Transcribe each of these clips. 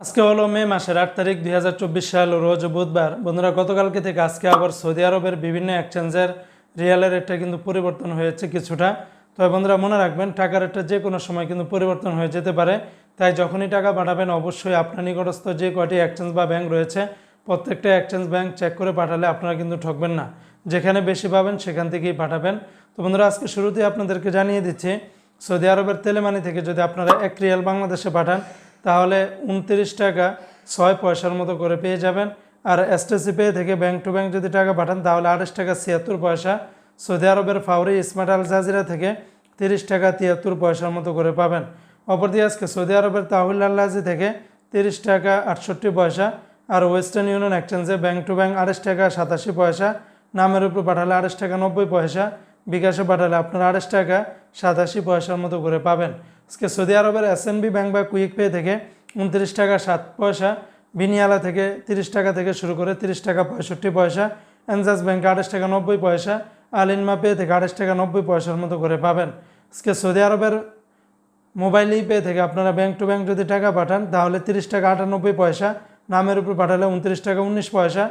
আজকে হলো মে মাসের 8 তারিখ 2024 সাল রোজ বুধবার। বন্ধুরা, গতকালকে থেকে আজকে আবার সৌদি আরবের বিভিন্ন এক্সচেঞ্জের রিয়ালের রেটটা কিন্তু পরিবর্তন হয়েছে কিছুটা। তবে বন্ধুরা মনে রাখবেন, টাকার রেটটা যে কোনো সময় কিন্তু পরিবর্তন হয়ে যেতে পারে। তাই যখনই টাকা পাঠাবেন অবশ্যই আপনার নিকটস্থ যে কয়টি এক্সচেঞ্জ বা ব্যাংক রয়েছে প্রত্যেকটা এক্সচেঞ্জ ব্যাংক চেক করে পাঠালে আপনারা কিন্তু ঠকবেন না। যেখানে বেশি পাবেন সেখান থেকেই পাঠাবেন। তো বন্ধুরা, আজকে শুরুতেই আপনাদেরকে জানিয়ে দিচ্ছি, সৌদি আরবের তেলেমানি থেকে যদি আপনারা 1 রিয়াল বাংলাদেশে পাঠান তাহলে 29 টাকা 6 পয়সার মতো করে পেয়ে যাবেন। আর এসটিসি পে থেকে ব্যাংক টু ব্যাংক যদি টাকা পাঠান তাহলে 28 টাকা 76 পয়সা। সৌদি আরবের ফাউরি স্মার্ট আল জাজিরা থেকে 30 টাকা 73 পয়সার মতো করে পাবেন। অপরদিকে আজকে সৌদি আরবের তাহুল আল্লাজি থেকে 30 টাকা 68 পয়সা। আর ওয়েস্টার্ন ইউনিয়ন এক্সচেঞ্জে ব্যাংক টু ব্যাংক 28 টাকা 87 পয়সা। নামের উপর পাঠালে 28 টাকা 90 পয়সা। বিকাশে পাঠালে আপনারা 28 টাকা 87 পয়সার মতো করে পাবেন। আজকে সৌদি আরবের এসএনবি ব্যাংক বা কুইক পে থেকে 29 টাকা 7 পয়সা। বিনিয়ালা থেকে 30 টাকা থেকে শুরু করে 30 টাকা 65 পয়সা। এনজাস ব্যাংকে 28 টাকা 90 পয়সা। আলিনমা পে থেকে 28 টাকা 90 পয়সার মতো করে পাবেন। আজকে সৌদি আরবের মোবাইল পে থেকে আপনারা ব্যাংক টু ব্যাংক যদি টাকা পাঠান তাহলে 30 টাকা 98 পয়সা। নামের উপর পাঠালে 29 টাকা 19 পয়সা।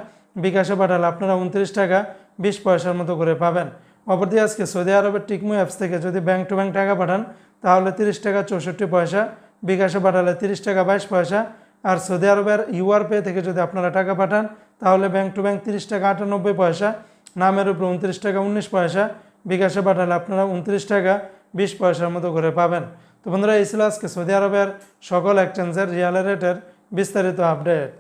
বিকাশে পাঠালে আপনারা 29 টাকা 20 পয়সার মতো করে পাবেন। অপরদিকে আজকে সৌদি আরবের টিকমু অ্যাপস থেকে যদি ব্যাংক টু ব্যাংক টাকা পাঠান তাহলে 30 টাকা 64 পয়সা। বিকাশে পাঠালে 30 টাকা 22 পয়সা। আর সৌদি আরবের ইউআর পে থেকে যদি আপনারা টাকা পাঠান তাহলে ব্যাংক টু ব্যাংক 30 টাকা 98 পয়সা। নামের উপর 29 টাকা 19 পয়সা। বিকাশে পাঠালে আপনারা 29 টাকা 20 পয়সার মতো করে পাবেন। তো বন্ধুরা, এই ছিল আজকে সৌদি আরবের সকল এক্সচেঞ্জের রিয়াল রেটের বিস্তারিত আপডেট।